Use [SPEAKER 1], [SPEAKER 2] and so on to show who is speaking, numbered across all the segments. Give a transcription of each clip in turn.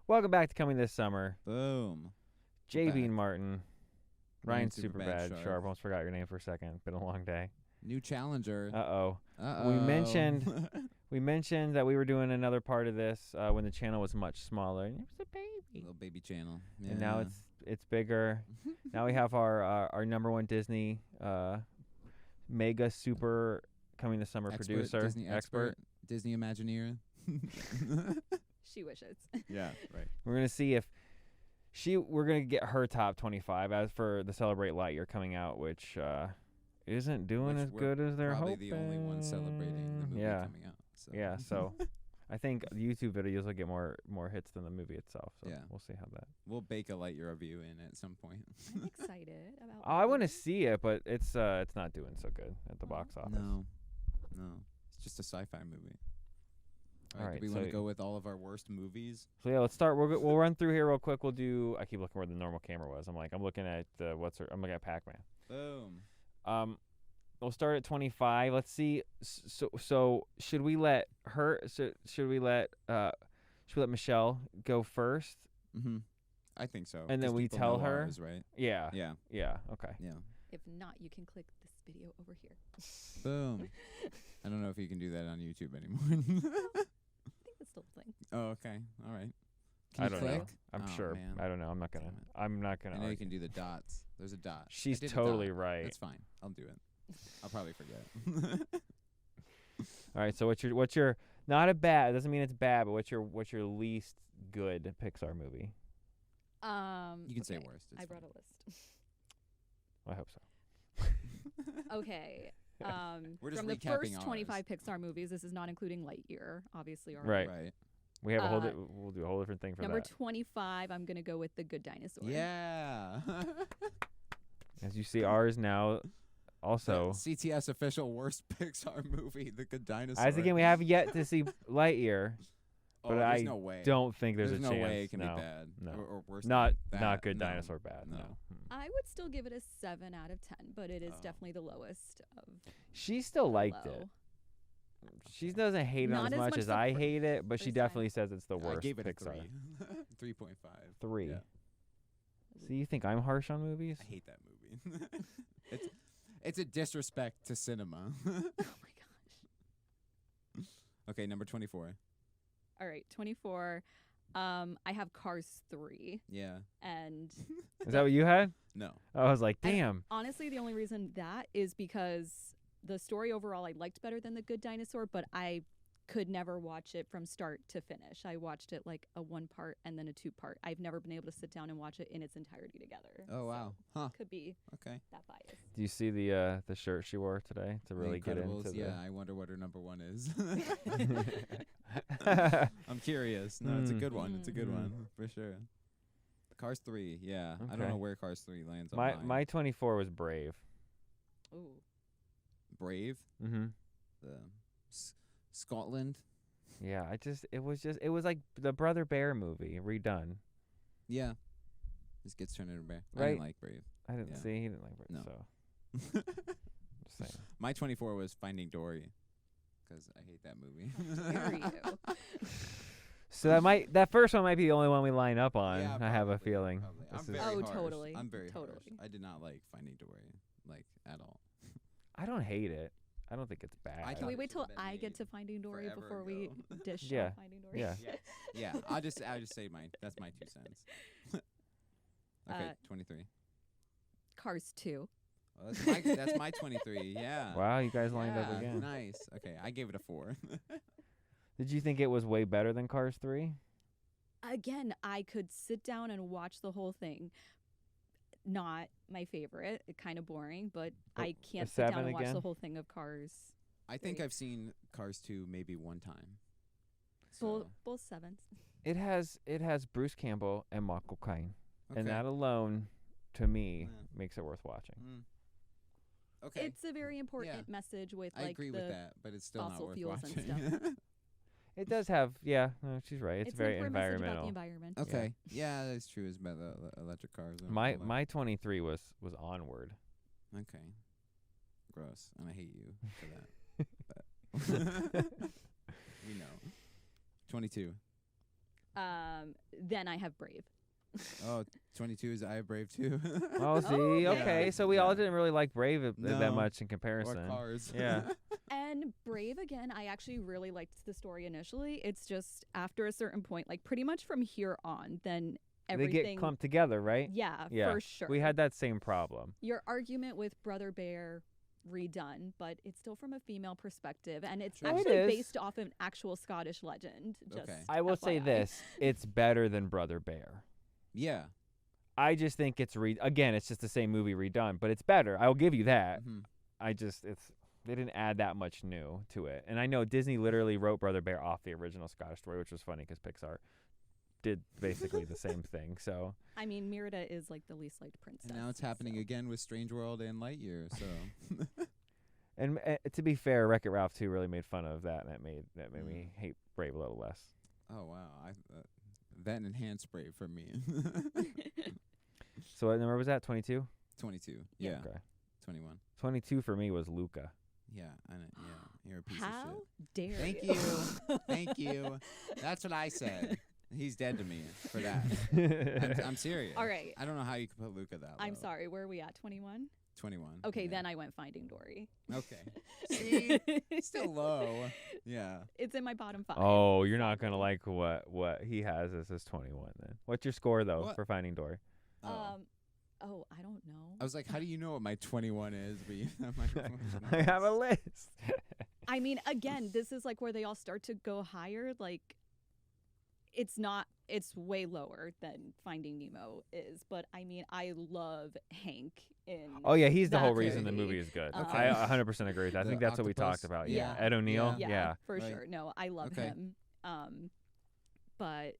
[SPEAKER 1] Welcome back to Coming This Summer.
[SPEAKER 2] Boom.
[SPEAKER 1] JB and Martin. Ryan
[SPEAKER 2] Superbad
[SPEAKER 1] Superbad Sharp. Almost forgot your name for a second. Been a long day.
[SPEAKER 2] New challenger.
[SPEAKER 1] Uh-oh.
[SPEAKER 2] Uh-oh.
[SPEAKER 1] We mentioned that we were doing another part of this when the channel was much smaller. It was a baby.
[SPEAKER 2] Little baby channel. Yeah.
[SPEAKER 1] And now it's bigger. Now we have our number one Disney mega super Coming This Summer producer.
[SPEAKER 2] Disney expert. Disney Imagineer.
[SPEAKER 3] She wishes.
[SPEAKER 2] Yeah, right.
[SPEAKER 1] We're going to see if we're going to get her top 25 as for the Celebrate Lightyear coming out, which isn't doing as good as they're hoping.
[SPEAKER 2] Probably the only one celebrating the movie coming out. So.
[SPEAKER 1] Yeah, so I think YouTube videos will get more hits than the movie itself. So
[SPEAKER 2] yeah.
[SPEAKER 1] We'll see how that.
[SPEAKER 2] We'll bake a Lightyear review in at some point.
[SPEAKER 3] I'm excited about
[SPEAKER 1] I want to see it, but it's not doing so good at the box office.
[SPEAKER 2] No. It's just a sci-fi movie. All right, do we want to go with all of our worst movies?
[SPEAKER 1] So yeah, let's start. We'll run through here real quick. We'll do. I keep looking where the normal camera was. I'm looking at I'm looking at Pac-Man.
[SPEAKER 2] Boom.
[SPEAKER 1] We'll start at 25. Let's see. So should we let her? Should we let Michelle go first?
[SPEAKER 2] Mm-hmm. I think so.
[SPEAKER 1] And then we tell her.
[SPEAKER 2] Ours, right?
[SPEAKER 1] Yeah.
[SPEAKER 2] Yeah.
[SPEAKER 1] Yeah. Okay.
[SPEAKER 2] Yeah.
[SPEAKER 3] If not, you can click this video over here.
[SPEAKER 2] Boom. I don't know if you can do that on YouTube anymore.
[SPEAKER 3] I think that's still a thing.
[SPEAKER 2] Oh, okay. All right.
[SPEAKER 1] I don't know. I'm
[SPEAKER 2] Oh,
[SPEAKER 1] sure.
[SPEAKER 2] man.
[SPEAKER 1] I don't know. I'm not gonna.
[SPEAKER 2] I know
[SPEAKER 1] argue.
[SPEAKER 2] you can do the dots. There's a dot.
[SPEAKER 1] She's
[SPEAKER 2] I did a
[SPEAKER 1] totally
[SPEAKER 2] dot.
[SPEAKER 1] right.
[SPEAKER 2] That's fine. I'll do it. I'll probably forget.
[SPEAKER 1] All right. So what's your not a bad? It doesn't mean it's bad, but what's your least good Pixar movie?
[SPEAKER 2] You can say worst.
[SPEAKER 3] I brought a list.
[SPEAKER 1] I hope so.
[SPEAKER 3] Okay.
[SPEAKER 2] We're just
[SPEAKER 3] from the
[SPEAKER 2] recapping
[SPEAKER 3] first 25 Pixar movies, this is not including Lightyear, obviously.
[SPEAKER 1] Right.
[SPEAKER 2] Right.
[SPEAKER 1] We have we'll do a whole different thing for
[SPEAKER 3] number
[SPEAKER 1] that.
[SPEAKER 3] 25, I'm going to go with The Good Dinosaur.
[SPEAKER 2] Yeah.
[SPEAKER 1] As you see, ours now also.
[SPEAKER 2] CTS official worst Pixar movie, The Good Dinosaur.
[SPEAKER 1] As again, we have yet to see Lightyear, but
[SPEAKER 2] there's
[SPEAKER 1] I
[SPEAKER 2] no way.
[SPEAKER 1] don't think there's
[SPEAKER 2] There's
[SPEAKER 1] a
[SPEAKER 2] no
[SPEAKER 1] chance.
[SPEAKER 2] way it can
[SPEAKER 1] no,
[SPEAKER 2] be bad.
[SPEAKER 1] No.
[SPEAKER 2] Or worse
[SPEAKER 1] not
[SPEAKER 2] than that.
[SPEAKER 1] not Good
[SPEAKER 2] No.
[SPEAKER 1] Dinosaur bad. No.
[SPEAKER 3] I would still give it a 7 out of 10, but it is definitely the lowest of.
[SPEAKER 1] She still liked
[SPEAKER 3] low.
[SPEAKER 1] it. She doesn't hate it
[SPEAKER 3] Not
[SPEAKER 1] as much as
[SPEAKER 3] the
[SPEAKER 1] I hate it, but she
[SPEAKER 3] first
[SPEAKER 1] definitely says it's the worst
[SPEAKER 2] I gave it
[SPEAKER 1] Pixar.
[SPEAKER 2] a 3. 3.5.
[SPEAKER 1] 3.
[SPEAKER 2] Yeah.
[SPEAKER 1] So you think I'm harsh on movies?
[SPEAKER 2] I hate that movie. It's a disrespect to cinema.
[SPEAKER 3] Oh my gosh.
[SPEAKER 2] Okay, number 24.
[SPEAKER 3] All right, 24. I have Cars 3.
[SPEAKER 2] Yeah.
[SPEAKER 3] And
[SPEAKER 1] Is that what you had?
[SPEAKER 2] No.
[SPEAKER 1] I was like, damn.
[SPEAKER 3] honestly, the only reason that is because the story overall I liked better than The Good Dinosaur, but I could never watch it from start to finish. I watched it like a 1-part and then a 2-part. I've never been able to sit down and watch it in its entirety together.
[SPEAKER 2] Oh, wow. Huh.
[SPEAKER 3] Could be
[SPEAKER 2] Okay.
[SPEAKER 3] that bias.
[SPEAKER 1] Do you see the shirt she wore today to really get into
[SPEAKER 2] Incredibles,
[SPEAKER 1] the?
[SPEAKER 2] yeah, I wonder what her number 1 is. I'm curious. No, it's a good one. It's a good one for sure. Cars 3, yeah. I don't
[SPEAKER 1] Okay.
[SPEAKER 2] know where Cars 3 lands on mine.
[SPEAKER 1] my 24 was Brave.
[SPEAKER 3] Ooh.
[SPEAKER 2] Brave,
[SPEAKER 1] Mm-hmm.
[SPEAKER 2] the Scotland.
[SPEAKER 1] Yeah, it was like the Brother Bear movie redone.
[SPEAKER 2] Yeah. Just gets turned into a bear. I
[SPEAKER 1] Right.
[SPEAKER 2] didn't like Brave.
[SPEAKER 1] I didn't
[SPEAKER 2] Yeah.
[SPEAKER 1] see. He didn't like Brave.
[SPEAKER 2] No.
[SPEAKER 1] So just saying.
[SPEAKER 2] My 24 was Finding Dory, because I hate that movie.
[SPEAKER 3] Dare you.
[SPEAKER 1] So that first one might be the only one we line up on.
[SPEAKER 2] Yeah,
[SPEAKER 1] I have a
[SPEAKER 2] probably,
[SPEAKER 1] feeling.
[SPEAKER 2] probably.
[SPEAKER 1] This
[SPEAKER 2] I'm
[SPEAKER 1] is-
[SPEAKER 2] very
[SPEAKER 3] Oh,
[SPEAKER 2] harsh.
[SPEAKER 3] totally,
[SPEAKER 2] I'm very
[SPEAKER 3] totally.
[SPEAKER 2] harsh. I did not like Finding Dory, like, at all.
[SPEAKER 1] I don't hate it. I don't think it's bad.
[SPEAKER 2] I
[SPEAKER 3] Can
[SPEAKER 2] thought
[SPEAKER 3] we
[SPEAKER 2] it
[SPEAKER 3] wait till
[SPEAKER 2] should've been
[SPEAKER 3] I get
[SPEAKER 2] made
[SPEAKER 3] to Finding Dory
[SPEAKER 2] forever
[SPEAKER 3] before we
[SPEAKER 2] ago.
[SPEAKER 3] dish
[SPEAKER 1] Yeah.
[SPEAKER 3] on Finding Dory?
[SPEAKER 1] Yeah.
[SPEAKER 2] Yeah, I'll just say that's my 2 cents. Okay, 23.
[SPEAKER 3] Cars 2.
[SPEAKER 2] Well, that's my 23. Yeah.
[SPEAKER 1] Wow, you guys lined up
[SPEAKER 2] Yeah,
[SPEAKER 1] again.
[SPEAKER 2] Nice. Okay, I gave it a 4.
[SPEAKER 1] Did you think it was way better than Cars 3?
[SPEAKER 3] Again, I could sit down and watch the whole thing. Not my favorite. Kind of boring, but
[SPEAKER 1] Oh,
[SPEAKER 3] I can't
[SPEAKER 1] a
[SPEAKER 3] sit down
[SPEAKER 1] 7
[SPEAKER 3] and watch
[SPEAKER 1] again?
[SPEAKER 3] the whole thing of Cars.
[SPEAKER 2] I think
[SPEAKER 3] Three.
[SPEAKER 2] I've seen Cars 2 maybe 1 time.
[SPEAKER 3] Both
[SPEAKER 2] So,
[SPEAKER 3] both 7s.
[SPEAKER 1] It has Bruce Campbell and Michael Caine, and
[SPEAKER 2] okay.
[SPEAKER 1] that alone, to me,
[SPEAKER 2] Yeah.
[SPEAKER 1] makes it worth watching.
[SPEAKER 2] Okay.
[SPEAKER 3] It's a very important message with
[SPEAKER 2] I
[SPEAKER 3] like
[SPEAKER 2] agree
[SPEAKER 3] the
[SPEAKER 2] with that, but it's still not
[SPEAKER 3] fossil
[SPEAKER 2] worth
[SPEAKER 3] fuels
[SPEAKER 2] watching.
[SPEAKER 3] and stuff.
[SPEAKER 1] It does have, yeah, no, she's right. It's
[SPEAKER 3] an
[SPEAKER 1] very
[SPEAKER 3] important message about
[SPEAKER 1] environmental.
[SPEAKER 3] the environment.
[SPEAKER 2] Okay. Yeah, that's true. It's about the electric cars. and
[SPEAKER 1] My
[SPEAKER 2] all that.
[SPEAKER 1] my 23 was Onward.
[SPEAKER 2] Okay. Gross. And I hate you for that. But we know. 22.
[SPEAKER 3] Then I have Brave.
[SPEAKER 2] Oh, 22 is I Have Brave too.
[SPEAKER 1] Oh, see, okay.
[SPEAKER 2] Yeah.
[SPEAKER 1] So we all didn't really like Brave that
[SPEAKER 2] No.
[SPEAKER 1] much in
[SPEAKER 2] Or
[SPEAKER 1] comparison.
[SPEAKER 2] Cars.
[SPEAKER 1] Yeah.
[SPEAKER 3] And Brave, again, I actually really liked the story initially. It's just after a certain point, like pretty much from here on, then everything.
[SPEAKER 1] They get clumped together, right?
[SPEAKER 3] Yeah,
[SPEAKER 1] Yeah.
[SPEAKER 3] for sure.
[SPEAKER 1] We had that same problem.
[SPEAKER 3] Your argument with Brother Bear redone, but it's still from a female perspective, and it's
[SPEAKER 2] Sure.
[SPEAKER 1] Oh, it
[SPEAKER 3] actually
[SPEAKER 1] is.
[SPEAKER 3] based off an actual Scottish legend. Just
[SPEAKER 2] Okay.
[SPEAKER 1] I will say
[SPEAKER 3] FYI.
[SPEAKER 1] this: it's better than Brother Bear.
[SPEAKER 2] Yeah.
[SPEAKER 1] I just think it's again, it's just the same movie redone, but it's better. I'll give you that.
[SPEAKER 2] Mhm.
[SPEAKER 1] They didn't add that much new to it. And I know Disney literally wrote Brother Bear off the original Scottish story, which was funny because Pixar did basically the same thing. So
[SPEAKER 3] I mean, Merida is like the least liked princess.
[SPEAKER 2] And now it's happening
[SPEAKER 3] so.
[SPEAKER 2] again with Strange World and Lightyear. So.
[SPEAKER 1] and to be fair, Wreck-It Ralph 2 really made fun of that, and that made me hate Brave a little less.
[SPEAKER 2] Oh wow. That enhanced Brave for me.
[SPEAKER 1] So what number was that? 22?
[SPEAKER 2] 22. Yeah.
[SPEAKER 1] Okay.
[SPEAKER 2] 21.
[SPEAKER 1] 22 for me was Luca.
[SPEAKER 2] Yeah. Yeah. You're a piece
[SPEAKER 3] How
[SPEAKER 2] of shit.
[SPEAKER 3] dare
[SPEAKER 2] Thank
[SPEAKER 3] you?
[SPEAKER 2] Thank you. That's what I said. He's dead to me for that. I'm serious.
[SPEAKER 3] All right.
[SPEAKER 2] I don't know how you could put Luca that low.
[SPEAKER 3] I'm sorry. Where are we at? 21?
[SPEAKER 2] 21.
[SPEAKER 3] Okay,
[SPEAKER 2] yeah.
[SPEAKER 3] then I went Finding Dory.
[SPEAKER 2] Okay. See? Still low. Yeah.
[SPEAKER 3] It's in my bottom 5.
[SPEAKER 1] Oh, you're not gonna like what he has as his 21 then. What's your score though
[SPEAKER 2] What?
[SPEAKER 1] for Finding Dory?
[SPEAKER 3] I don't know.
[SPEAKER 2] I was like, how do you know what my 21 is? But you have my
[SPEAKER 1] I have a list.
[SPEAKER 3] I mean, again, this is like where they all start to go higher. Like, it's way lower than Finding Nemo is. But I mean, I love Hank in.
[SPEAKER 1] Oh yeah, he's the whole
[SPEAKER 3] that
[SPEAKER 1] reason the
[SPEAKER 3] movie.
[SPEAKER 1] movie is good.
[SPEAKER 3] Okay.
[SPEAKER 1] I 100% agree with that. I
[SPEAKER 2] The
[SPEAKER 1] think that's what we
[SPEAKER 2] octopus?
[SPEAKER 1] talked about.
[SPEAKER 3] Yeah.
[SPEAKER 1] Ed O'Neill.
[SPEAKER 3] Yeah, for
[SPEAKER 2] Right.
[SPEAKER 3] sure. No, I love
[SPEAKER 2] Okay.
[SPEAKER 3] him. But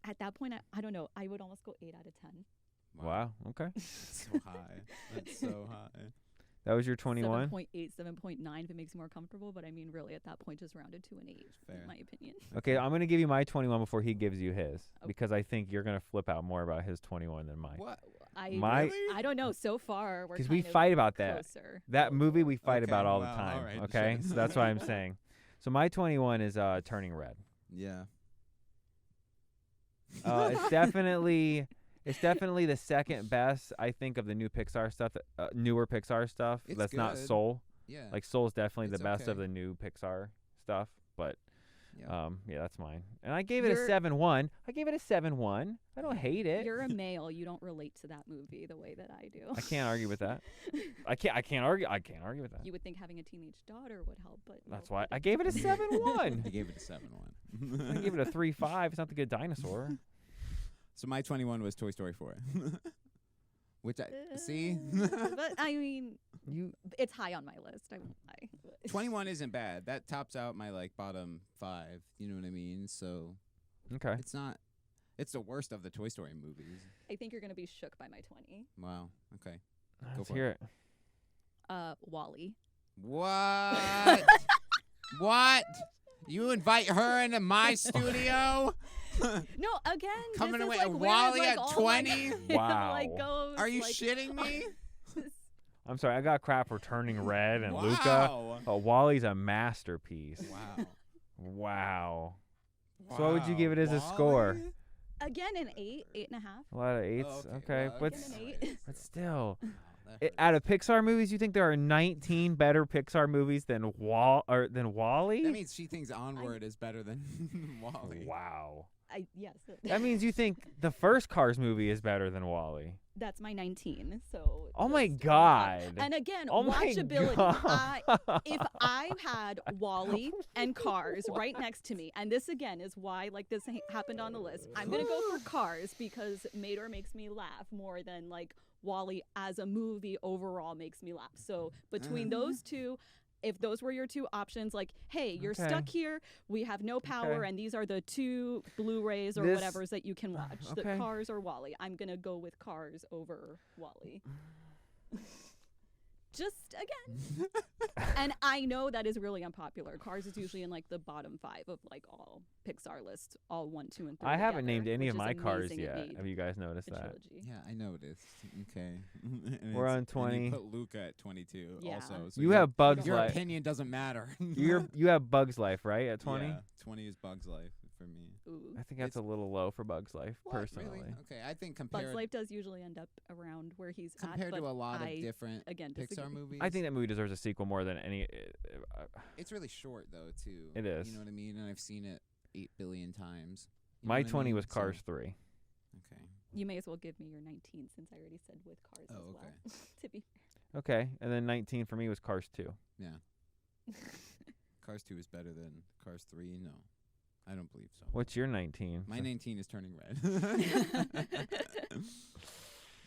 [SPEAKER 3] at that point, I don't know. I would almost go 8 out of 10.
[SPEAKER 1] Wow. Okay.
[SPEAKER 2] That's so high. That's so high.
[SPEAKER 1] That was your 21.
[SPEAKER 3] 7.8, 7.9 if it makes you more comfortable. But I mean, really, at that point, just rounded to an 8,
[SPEAKER 2] Fair.
[SPEAKER 3] in my opinion.
[SPEAKER 1] Okay, I'm gonna give you my 21 before he gives you his
[SPEAKER 3] Okay.
[SPEAKER 1] because I think you're gonna flip out more about his 21 than mine.
[SPEAKER 2] What?
[SPEAKER 1] My-
[SPEAKER 3] I don't know. So far, we're
[SPEAKER 1] Because
[SPEAKER 3] kind
[SPEAKER 1] we
[SPEAKER 3] of
[SPEAKER 1] fight about that.
[SPEAKER 3] closer.
[SPEAKER 1] That movie we fight
[SPEAKER 2] Okay,
[SPEAKER 1] about all the
[SPEAKER 2] well,
[SPEAKER 1] time.
[SPEAKER 2] all right,
[SPEAKER 1] Okay,
[SPEAKER 2] sure.
[SPEAKER 1] so that's why I'm saying. So my 21 is Turning Red.
[SPEAKER 2] Yeah.
[SPEAKER 1] It's definitely the second best I think of the new Pixar stuff, newer Pixar stuff.
[SPEAKER 2] It's
[SPEAKER 1] that's not
[SPEAKER 2] good.
[SPEAKER 1] Soul.
[SPEAKER 2] Yeah.
[SPEAKER 1] Like Soul's definitely
[SPEAKER 2] It's
[SPEAKER 1] the best of
[SPEAKER 2] okay.
[SPEAKER 1] the new Pixar stuff. But
[SPEAKER 2] yeah.
[SPEAKER 1] yeah, that's mine. And I gave it a
[SPEAKER 3] You're-
[SPEAKER 1] 7-1. I gave it a 7-1. I don't hate it.
[SPEAKER 3] You're a male. You don't relate to that movie the way that I do.
[SPEAKER 1] I can't argue with that. I can't argue with that.
[SPEAKER 3] You would think having a teenage daughter would help, but
[SPEAKER 1] That's
[SPEAKER 3] nope,
[SPEAKER 1] why
[SPEAKER 3] it
[SPEAKER 1] I gave it a
[SPEAKER 2] I
[SPEAKER 1] 7-1.
[SPEAKER 2] gave it a 7-1.
[SPEAKER 1] I gave it a 3-5. It's not the Good Dinosaur.
[SPEAKER 2] So my 21 was Toy Story 4. Which see?
[SPEAKER 3] but I mean,
[SPEAKER 1] You
[SPEAKER 3] it's high on my list. I won't lie.
[SPEAKER 2] 21 isn't bad. That tops out my like bottom 5. You know what I mean? So
[SPEAKER 1] okay?
[SPEAKER 2] it's not. It's the worst of the Toy Story movies.
[SPEAKER 3] I think you're gonna be shook by my 20.
[SPEAKER 2] Wow. Okay.
[SPEAKER 1] Let's
[SPEAKER 2] for
[SPEAKER 1] hear it.
[SPEAKER 3] Wally.
[SPEAKER 2] What? What? You invite her into my studio?
[SPEAKER 3] No, again,
[SPEAKER 2] Coming
[SPEAKER 3] this
[SPEAKER 2] away
[SPEAKER 3] is like
[SPEAKER 2] with
[SPEAKER 3] where
[SPEAKER 2] Wally
[SPEAKER 3] like
[SPEAKER 2] at
[SPEAKER 3] all
[SPEAKER 2] 20?
[SPEAKER 3] My,
[SPEAKER 1] Wow.
[SPEAKER 3] like goes,
[SPEAKER 2] Are you
[SPEAKER 3] like,
[SPEAKER 2] shitting me?
[SPEAKER 1] I'm sorry. I got crap for Turning Red and Luca.
[SPEAKER 2] Wow.
[SPEAKER 1] But Wally's a masterpiece.
[SPEAKER 2] Wow.
[SPEAKER 1] Wow. So what would you give it as a
[SPEAKER 2] Wally?
[SPEAKER 1] score?
[SPEAKER 3] Again, an 8, 8.5.
[SPEAKER 1] A lot of 8s.
[SPEAKER 2] Oh,
[SPEAKER 1] okay,
[SPEAKER 2] well,
[SPEAKER 1] but
[SPEAKER 3] Again,
[SPEAKER 2] okay.
[SPEAKER 3] an 8.
[SPEAKER 1] but still,
[SPEAKER 2] Wow, that hurts.
[SPEAKER 1] out of Pixar movies, you think there are 19 better Pixar movies than Wally?
[SPEAKER 2] That means she thinks Onward is better than Wally.
[SPEAKER 1] Wow.
[SPEAKER 3] Yes.
[SPEAKER 1] That means you think the first Cars movie is better than Wally.
[SPEAKER 3] That's my 19. So.
[SPEAKER 1] Oh my
[SPEAKER 3] just-
[SPEAKER 1] God.
[SPEAKER 3] And again,
[SPEAKER 1] Oh my
[SPEAKER 3] watchability.
[SPEAKER 1] God.
[SPEAKER 3] If I had Wally and Cars right next to me, and this again is why like this happened on the list, I'm gonna go for Cars because Mater makes me laugh more than like Wally as a movie overall makes me laugh. So between those two, if those were your two options, like, hey, you're
[SPEAKER 1] Okay.
[SPEAKER 3] stuck here, we have no power,
[SPEAKER 1] Okay.
[SPEAKER 3] and these are the two Blu-rays or
[SPEAKER 1] This-
[SPEAKER 3] whatever's that you can watch, the
[SPEAKER 1] okay.
[SPEAKER 3] Cars or Wally. I'm gonna go with Cars over Wally. Just again. And I know that is really unpopular. Cars is usually in like the bottom 5 of like all Pixar lists, all 1, 2, and 3.
[SPEAKER 1] I haven't named
[SPEAKER 3] together,
[SPEAKER 1] any of
[SPEAKER 3] which
[SPEAKER 1] my
[SPEAKER 3] is
[SPEAKER 1] cars
[SPEAKER 3] amazing it
[SPEAKER 1] yet.
[SPEAKER 3] made
[SPEAKER 1] Have you guys noticed
[SPEAKER 3] a
[SPEAKER 1] that?
[SPEAKER 3] trilogy.
[SPEAKER 2] Yeah, I noticed. Okay. And
[SPEAKER 1] We're
[SPEAKER 2] it's-
[SPEAKER 1] on
[SPEAKER 2] and
[SPEAKER 1] 20.
[SPEAKER 2] You put Luca at 22
[SPEAKER 3] Yeah.
[SPEAKER 2] also. So
[SPEAKER 1] You
[SPEAKER 2] your-
[SPEAKER 1] have Bugs
[SPEAKER 2] Your
[SPEAKER 1] Life.
[SPEAKER 2] opinion doesn't matter.
[SPEAKER 1] You have Bugs Life, right? At 20?
[SPEAKER 2] Yeah, 20 is Bugs Life for me.
[SPEAKER 3] Ooh.
[SPEAKER 1] I think that's a little low for Bugs Life, personally.
[SPEAKER 2] Really? Okay, I think
[SPEAKER 3] Bugs
[SPEAKER 2] compared
[SPEAKER 3] Life does usually end up around where he's
[SPEAKER 2] compared
[SPEAKER 3] at,
[SPEAKER 2] to a lot
[SPEAKER 3] I,
[SPEAKER 2] of different
[SPEAKER 3] again,
[SPEAKER 2] Pixar
[SPEAKER 3] disagree.
[SPEAKER 2] movies.
[SPEAKER 1] I think that movie deserves a sequel more than any.
[SPEAKER 2] It's really short though too.
[SPEAKER 1] It is.
[SPEAKER 2] You know what I mean? And I've seen it 8 billion times. You know
[SPEAKER 1] My
[SPEAKER 2] what I
[SPEAKER 1] 20
[SPEAKER 2] mean?
[SPEAKER 1] was Cars
[SPEAKER 2] So,
[SPEAKER 1] 3.
[SPEAKER 2] okay.
[SPEAKER 3] You may as well give me your 19 since I already said with Cars as
[SPEAKER 2] Oh,
[SPEAKER 3] well.
[SPEAKER 2] okay.
[SPEAKER 3] To be
[SPEAKER 1] Okay, and then 19 for me was Cars 2.
[SPEAKER 2] Yeah. Cars 2 is better than Cars 3. No, I don't believe so.
[SPEAKER 1] What's your 19?
[SPEAKER 2] My 19 is turning red.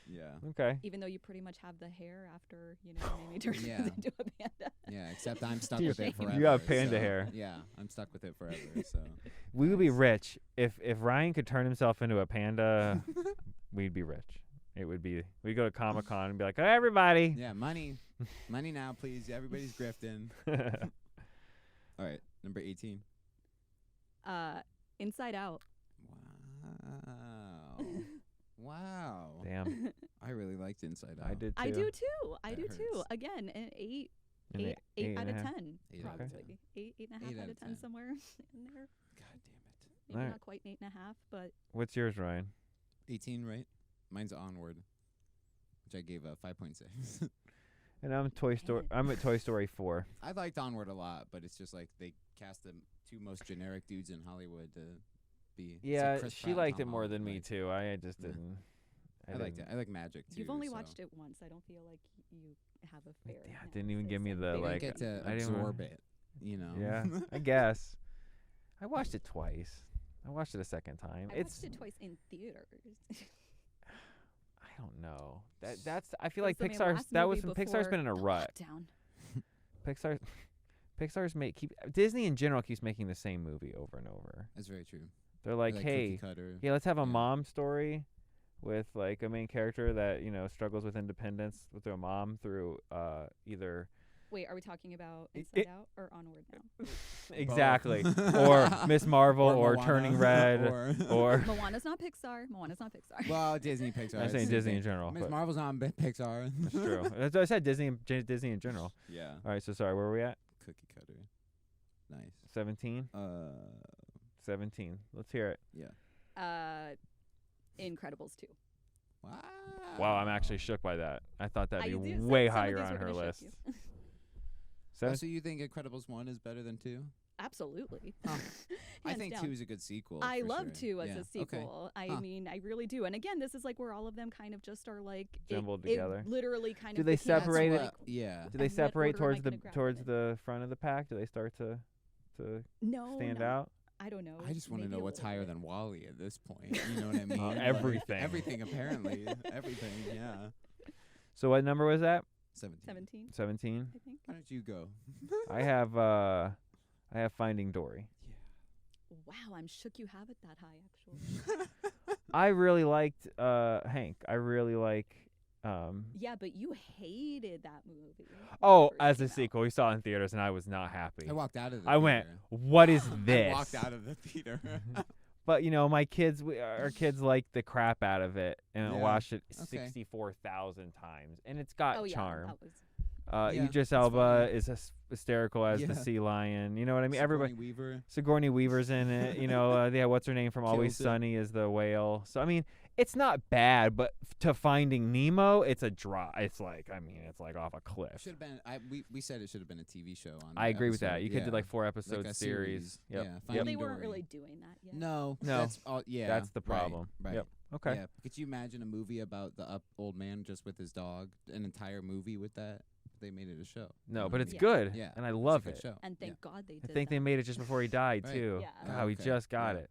[SPEAKER 2] Yeah.
[SPEAKER 1] Okay.
[SPEAKER 3] Even though you pretty much have the hair after, Mimi turns
[SPEAKER 2] Yeah.
[SPEAKER 3] into a panda.
[SPEAKER 2] Yeah, except I'm stuck
[SPEAKER 1] You-
[SPEAKER 2] with it forever.
[SPEAKER 1] you got panda
[SPEAKER 2] so-
[SPEAKER 1] hair.
[SPEAKER 2] Yeah, I'm stuck with it forever. So
[SPEAKER 1] We would be
[SPEAKER 2] Nice.
[SPEAKER 1] rich if Ryan could turn himself into a panda. We'd be rich. It would be. We'd go to Comic-Con and be like, "Hey, everybody."
[SPEAKER 2] yeah, money now, please. Everybody's grifting. All right, number 18.
[SPEAKER 3] Inside Out.
[SPEAKER 2] Wow.
[SPEAKER 1] Damn.
[SPEAKER 2] I really liked Inside Out.
[SPEAKER 1] I did too.
[SPEAKER 3] I do too. I
[SPEAKER 2] That
[SPEAKER 3] do too.
[SPEAKER 2] hurts.
[SPEAKER 3] Again, an 8
[SPEAKER 1] An
[SPEAKER 3] 8 out
[SPEAKER 1] and a
[SPEAKER 3] of
[SPEAKER 1] half?
[SPEAKER 3] 10.
[SPEAKER 2] 8 out of 10.
[SPEAKER 3] Probably. 8.5
[SPEAKER 2] 8
[SPEAKER 3] out of 10 somewhere in there.
[SPEAKER 2] God damn it.
[SPEAKER 3] Maybe
[SPEAKER 1] Alright.
[SPEAKER 3] not quite 8.5, but
[SPEAKER 1] What's yours, Ryan?
[SPEAKER 2] 18, right? Mine's Onward, which I gave a 5.6.
[SPEAKER 1] And I'm Toy Story.
[SPEAKER 3] it.
[SPEAKER 1] I'm at Toy Story 4.
[SPEAKER 2] I liked Onward a lot, but it's just like they cast the two most generic dudes in Hollywood to be. it's like
[SPEAKER 1] Yeah,
[SPEAKER 2] Chris
[SPEAKER 1] she
[SPEAKER 2] Pratt and
[SPEAKER 1] liked
[SPEAKER 2] Tom
[SPEAKER 1] it more than
[SPEAKER 2] Holland,
[SPEAKER 1] me
[SPEAKER 2] like,
[SPEAKER 1] too. I just
[SPEAKER 2] Yeah.
[SPEAKER 1] didn't.
[SPEAKER 2] I liked it.
[SPEAKER 1] didn't-
[SPEAKER 2] I like Magic too.
[SPEAKER 3] you've only
[SPEAKER 2] so.
[SPEAKER 3] watched it once. I don't feel like you have a fair.
[SPEAKER 1] Yeah, it didn't even give me
[SPEAKER 3] analysis
[SPEAKER 1] the,
[SPEAKER 3] of
[SPEAKER 2] You
[SPEAKER 3] favorite.
[SPEAKER 2] didn't get to
[SPEAKER 1] I didn't
[SPEAKER 2] absorb
[SPEAKER 1] wanna-
[SPEAKER 2] it, you know.
[SPEAKER 1] Yeah, I guess. I watched it twice. I watched it a second time.
[SPEAKER 3] I watched it twice in theaters.
[SPEAKER 1] I don't know. That's. I feel
[SPEAKER 3] That
[SPEAKER 1] like
[SPEAKER 3] was the
[SPEAKER 1] Pixar's.
[SPEAKER 3] last
[SPEAKER 1] That was
[SPEAKER 3] movie
[SPEAKER 1] Pixar's been in a
[SPEAKER 3] before the
[SPEAKER 1] rut.
[SPEAKER 3] lockdown.
[SPEAKER 1] Pixar's Disney in general keeps making the same movie over and over.
[SPEAKER 2] That's very true.
[SPEAKER 1] They're
[SPEAKER 2] Or
[SPEAKER 1] like,
[SPEAKER 2] cookie
[SPEAKER 1] hey,
[SPEAKER 2] cutter.
[SPEAKER 1] let's have a
[SPEAKER 2] Yeah.
[SPEAKER 1] mom story with like a main character that struggles with independence with their mom through either
[SPEAKER 3] Wait, are we talking about
[SPEAKER 1] It-
[SPEAKER 3] Inside Out or Onward now?
[SPEAKER 1] exactly or Miss Marvel or
[SPEAKER 2] Moana,
[SPEAKER 1] Turning Red or
[SPEAKER 3] Moana's not Pixar. Moana's not Pixar.
[SPEAKER 2] well, Disney, Pixar.
[SPEAKER 1] I'm saying
[SPEAKER 2] it's
[SPEAKER 1] Disney
[SPEAKER 2] the
[SPEAKER 1] in general.
[SPEAKER 2] Miss
[SPEAKER 1] But
[SPEAKER 2] Marvel's on Pixar.
[SPEAKER 1] that's true. That's what I said. Disney in general.
[SPEAKER 2] Yeah.
[SPEAKER 1] All right. So sorry. Where are we at?
[SPEAKER 2] Cookie cutter. Nice.
[SPEAKER 1] 17. 17. Let's hear it.
[SPEAKER 2] Yeah.
[SPEAKER 3] Incredibles 2.
[SPEAKER 2] Wow.
[SPEAKER 1] Wow, I'm actually shook by that. I thought that'd
[SPEAKER 3] I
[SPEAKER 1] be
[SPEAKER 3] do-
[SPEAKER 1] way
[SPEAKER 3] some of
[SPEAKER 1] higher
[SPEAKER 3] these
[SPEAKER 1] on
[SPEAKER 3] were
[SPEAKER 1] her
[SPEAKER 3] gonna shock
[SPEAKER 1] list.
[SPEAKER 3] you.
[SPEAKER 2] Oh, so you think Incredibles 1 is better than 2?
[SPEAKER 3] Absolutely.
[SPEAKER 2] Huh. I
[SPEAKER 3] Hands
[SPEAKER 2] think
[SPEAKER 3] down.
[SPEAKER 2] 2 is a good sequel.
[SPEAKER 3] I
[SPEAKER 2] for
[SPEAKER 3] love
[SPEAKER 2] sure.
[SPEAKER 3] 2 as
[SPEAKER 2] Yeah.
[SPEAKER 3] a sequel. I
[SPEAKER 2] Huh.
[SPEAKER 3] mean, I really do. And again, this is like where all of them kind of just are like
[SPEAKER 1] Jumbled
[SPEAKER 3] it
[SPEAKER 1] together.
[SPEAKER 3] literally kind
[SPEAKER 1] Do
[SPEAKER 3] of
[SPEAKER 1] they
[SPEAKER 3] became
[SPEAKER 1] separate it?
[SPEAKER 3] like,
[SPEAKER 2] Yeah.
[SPEAKER 1] Do they
[SPEAKER 3] And what
[SPEAKER 1] separate
[SPEAKER 3] order am I
[SPEAKER 1] towards the
[SPEAKER 3] gonna grab
[SPEAKER 1] towards
[SPEAKER 3] it in?
[SPEAKER 1] the front of the pack? Do they start to
[SPEAKER 3] no,
[SPEAKER 1] stand
[SPEAKER 3] no.
[SPEAKER 1] out?
[SPEAKER 3] I don't know.
[SPEAKER 2] I just want to
[SPEAKER 3] maybe
[SPEAKER 2] know
[SPEAKER 3] a
[SPEAKER 2] what's
[SPEAKER 3] little
[SPEAKER 2] higher
[SPEAKER 3] bit.
[SPEAKER 2] than Wall-E at this point. You know what I mean? Like,
[SPEAKER 1] everything.
[SPEAKER 2] everything, apparently. Everything, yeah.
[SPEAKER 1] So what number was that?
[SPEAKER 2] 17.
[SPEAKER 3] 17,
[SPEAKER 1] 17.
[SPEAKER 3] I think.
[SPEAKER 2] Why don't you go?
[SPEAKER 1] I have Finding Dory.
[SPEAKER 3] Wow, I'm shook you have it that high actually.
[SPEAKER 1] I really liked Hank. I really like
[SPEAKER 3] Yeah, but you hated that movie. when it
[SPEAKER 1] Oh,
[SPEAKER 3] first
[SPEAKER 1] as
[SPEAKER 3] came
[SPEAKER 1] a
[SPEAKER 3] out.
[SPEAKER 1] sequel, we saw it in theaters and I was not happy.
[SPEAKER 2] I walked out of the
[SPEAKER 1] I went,
[SPEAKER 2] theater.
[SPEAKER 1] "What is this?"
[SPEAKER 2] I walked out of the theater.
[SPEAKER 1] But my kids, our kids liked the crap out of it and
[SPEAKER 2] Yeah.
[SPEAKER 1] watched it
[SPEAKER 2] Okay.
[SPEAKER 1] 64,000 times, and it's got
[SPEAKER 3] Oh yeah,
[SPEAKER 1] charm.
[SPEAKER 3] that was
[SPEAKER 2] Yeah,
[SPEAKER 1] Idris
[SPEAKER 2] it's
[SPEAKER 1] Elba
[SPEAKER 2] funny.
[SPEAKER 1] is hysterical as the
[SPEAKER 2] Yeah.
[SPEAKER 1] sea lion. You know what I mean? Everybody.
[SPEAKER 2] Sigourney Weaver.
[SPEAKER 1] Sigourney Weaver's in it. Yeah, what's her name from Always
[SPEAKER 2] Kills it.
[SPEAKER 1] Sunny is the whale. So I mean, it's not bad, but to Finding Nemo, it's a drop. It's like off a cliff.
[SPEAKER 2] Should have been. We said it should have been a TV show on.
[SPEAKER 1] I
[SPEAKER 2] that
[SPEAKER 1] agree with that.
[SPEAKER 2] episode,
[SPEAKER 1] You could do
[SPEAKER 2] yeah.
[SPEAKER 1] like 4 episode
[SPEAKER 2] a
[SPEAKER 1] series. Yep.
[SPEAKER 2] Yeah.
[SPEAKER 3] well,
[SPEAKER 2] Finding
[SPEAKER 3] they weren't
[SPEAKER 2] Dory.
[SPEAKER 3] really doing that yet.
[SPEAKER 2] No.
[SPEAKER 1] No.
[SPEAKER 2] That's all. Yeah.
[SPEAKER 1] That's the
[SPEAKER 2] right,
[SPEAKER 1] problem.
[SPEAKER 2] Right.
[SPEAKER 1] Yep. Okay.
[SPEAKER 2] Yeah. Could you imagine a movie about the old man just with his dog? An entire movie with that? They made it a show. You know
[SPEAKER 1] No,
[SPEAKER 2] what
[SPEAKER 1] but
[SPEAKER 2] I
[SPEAKER 1] it's
[SPEAKER 2] mean?
[SPEAKER 1] good.
[SPEAKER 2] Yeah.
[SPEAKER 1] And I
[SPEAKER 2] It's a
[SPEAKER 1] love
[SPEAKER 2] good
[SPEAKER 1] it.
[SPEAKER 2] Show.
[SPEAKER 3] And thank
[SPEAKER 2] yeah.
[SPEAKER 3] God they
[SPEAKER 1] I
[SPEAKER 3] did
[SPEAKER 1] think
[SPEAKER 3] that.
[SPEAKER 1] they made it just before he died
[SPEAKER 2] Right.
[SPEAKER 1] too.
[SPEAKER 3] Yeah.
[SPEAKER 1] God, we
[SPEAKER 2] Okay.
[SPEAKER 1] just got
[SPEAKER 2] Yeah.
[SPEAKER 1] it.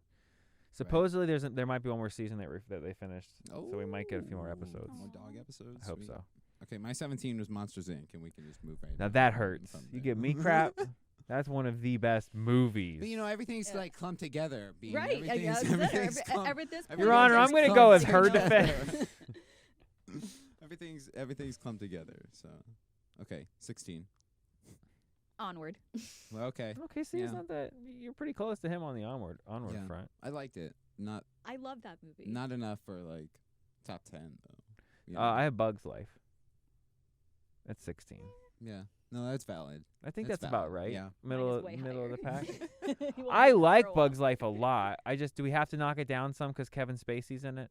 [SPEAKER 1] Supposedly there might be one more season that they finished,
[SPEAKER 2] Oh.
[SPEAKER 1] so we might get a few more episodes.
[SPEAKER 2] More dog episodes.
[SPEAKER 1] I hope
[SPEAKER 2] Sweet.
[SPEAKER 1] so.
[SPEAKER 2] Okay, my 17 was Monsters Inc. and we can just move right.
[SPEAKER 1] Now
[SPEAKER 2] on
[SPEAKER 1] that
[SPEAKER 2] from
[SPEAKER 1] hurts.
[SPEAKER 2] there.
[SPEAKER 1] You give me crap. That's one of the best movies.
[SPEAKER 2] But everything's
[SPEAKER 3] Yeah.
[SPEAKER 2] like clumped together. Bean.
[SPEAKER 3] Right. I guess
[SPEAKER 2] Everything's clumped-
[SPEAKER 3] at this point,
[SPEAKER 1] Your Honor, I'm
[SPEAKER 2] everything's
[SPEAKER 1] gonna go with
[SPEAKER 2] clumped
[SPEAKER 1] her
[SPEAKER 2] together.
[SPEAKER 1] defense.
[SPEAKER 2] everything's clumped together. So, okay, 16.
[SPEAKER 3] Onward.
[SPEAKER 2] Well, okay,
[SPEAKER 1] Okay, see, it's
[SPEAKER 2] Yeah.
[SPEAKER 1] not that you're pretty close to him on the onward
[SPEAKER 2] Yeah.
[SPEAKER 1] front.
[SPEAKER 2] I liked it. Not
[SPEAKER 3] I love that movie.
[SPEAKER 2] not enough for like top 10 though.
[SPEAKER 1] I have Bugs Life. That's 16.
[SPEAKER 2] Yeah. No, that's valid.
[SPEAKER 1] I think
[SPEAKER 2] That's
[SPEAKER 1] that's about
[SPEAKER 2] valid,
[SPEAKER 1] right.
[SPEAKER 2] yeah.
[SPEAKER 1] Middle
[SPEAKER 3] Mine is way
[SPEAKER 1] middle of the pack.
[SPEAKER 3] higher. You won't
[SPEAKER 1] I
[SPEAKER 3] get it
[SPEAKER 1] like
[SPEAKER 3] for a
[SPEAKER 1] Bugs
[SPEAKER 3] while.
[SPEAKER 1] Life a lot. Do we have to knock it down some because Kevin Spacey's in it?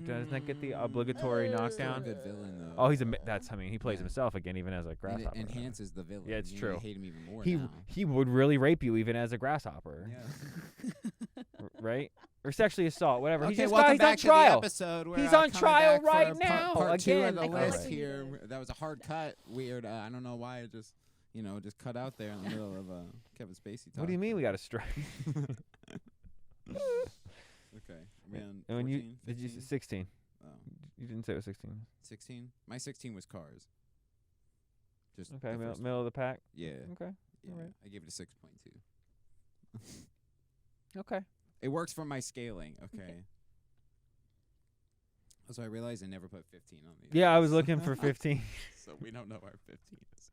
[SPEAKER 1] Doesn't that get the obligatory
[SPEAKER 2] Still a
[SPEAKER 1] knockdown?
[SPEAKER 2] good villain though.
[SPEAKER 1] Oh, he plays
[SPEAKER 2] Yeah.
[SPEAKER 1] himself again, even as a
[SPEAKER 2] And
[SPEAKER 1] grasshopper.
[SPEAKER 2] it enhances the villain.
[SPEAKER 1] Yeah, it's
[SPEAKER 2] You
[SPEAKER 1] true.
[SPEAKER 2] hate him even more
[SPEAKER 1] He
[SPEAKER 2] now.
[SPEAKER 1] he would really rape you even as a grasshopper,
[SPEAKER 2] Yeah.
[SPEAKER 1] right? Or sexually assault, whatever.
[SPEAKER 2] Okay,
[SPEAKER 1] he's just
[SPEAKER 2] welcome
[SPEAKER 1] he's
[SPEAKER 2] back
[SPEAKER 1] on
[SPEAKER 2] to
[SPEAKER 1] trial.
[SPEAKER 2] the episode. We're,
[SPEAKER 1] He's on
[SPEAKER 2] coming
[SPEAKER 1] trial
[SPEAKER 2] back
[SPEAKER 1] right
[SPEAKER 2] for
[SPEAKER 1] now.
[SPEAKER 2] Part two
[SPEAKER 1] Again.
[SPEAKER 2] of the
[SPEAKER 3] I feel
[SPEAKER 2] list
[SPEAKER 3] like we
[SPEAKER 2] here.
[SPEAKER 3] did.
[SPEAKER 2] That was a hard cut. Weird. I don't know why it just, just cut out there in the middle of Kevin Spacey talk.
[SPEAKER 1] What do you mean we got a strike?
[SPEAKER 2] Okay. Man,
[SPEAKER 1] And when you
[SPEAKER 2] 14,
[SPEAKER 1] did you
[SPEAKER 2] 15?
[SPEAKER 1] 16?
[SPEAKER 2] Oh,
[SPEAKER 1] You didn't say it was 16.
[SPEAKER 2] 16? My 16 was Cars. Just
[SPEAKER 1] Okay,
[SPEAKER 2] the first
[SPEAKER 1] middle of the pack.
[SPEAKER 2] one. Yeah.
[SPEAKER 1] Okay.
[SPEAKER 2] Yeah.
[SPEAKER 1] alright.
[SPEAKER 2] I gave it a 6.2.
[SPEAKER 1] Okay.
[SPEAKER 2] It works for my scaling. Okay. Also, I realized I never put 15 on these.
[SPEAKER 1] Yeah, I was looking for 15.
[SPEAKER 2] So we don't know where 15 is.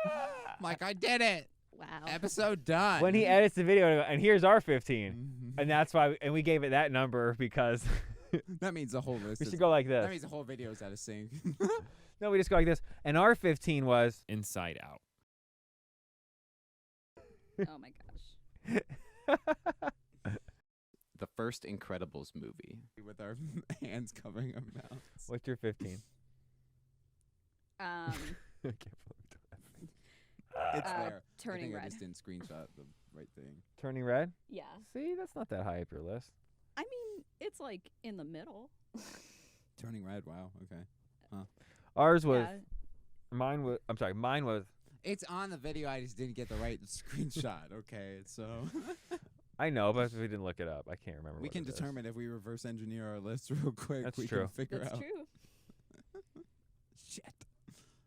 [SPEAKER 2] I'm like, I did it.
[SPEAKER 3] Wow.
[SPEAKER 2] Episode done.
[SPEAKER 1] When he edits the video, and here's our 15,
[SPEAKER 2] Mhm.
[SPEAKER 1] and that's why, and we gave it that number because
[SPEAKER 2] That means the whole list.
[SPEAKER 1] we
[SPEAKER 2] is,
[SPEAKER 1] should go like
[SPEAKER 2] that
[SPEAKER 1] this.
[SPEAKER 2] means the whole video is out of sync.
[SPEAKER 1] No, we just go like this. And our 15 was Inside Out.
[SPEAKER 3] Oh my gosh.
[SPEAKER 2] The first Incredibles movie with our hands covering our mouths.
[SPEAKER 1] What's your 15?
[SPEAKER 3] Um,
[SPEAKER 1] I can't believe that.
[SPEAKER 2] It's
[SPEAKER 3] Uh,
[SPEAKER 2] there.
[SPEAKER 3] Turning
[SPEAKER 2] I think I
[SPEAKER 3] Red.
[SPEAKER 2] just didn't screenshot the right thing.
[SPEAKER 1] Turning Red?
[SPEAKER 3] Yeah.
[SPEAKER 1] See, that's not that high up your list.
[SPEAKER 3] I mean, it's like in the middle.
[SPEAKER 2] Turning Red. Wow. Okay.
[SPEAKER 1] Ours was,
[SPEAKER 3] Yeah.
[SPEAKER 1] mine was,
[SPEAKER 2] It's on the video. I just didn't get the right screenshot. Okay. So
[SPEAKER 1] I know, but if we didn't look it up, I can't remember
[SPEAKER 2] we
[SPEAKER 1] what
[SPEAKER 2] can
[SPEAKER 1] it is.
[SPEAKER 2] determine if we reverse engineer our list real quick.
[SPEAKER 1] That's
[SPEAKER 2] we
[SPEAKER 1] true.
[SPEAKER 2] can figure
[SPEAKER 3] That's
[SPEAKER 2] out.
[SPEAKER 3] true.
[SPEAKER 2] Shit.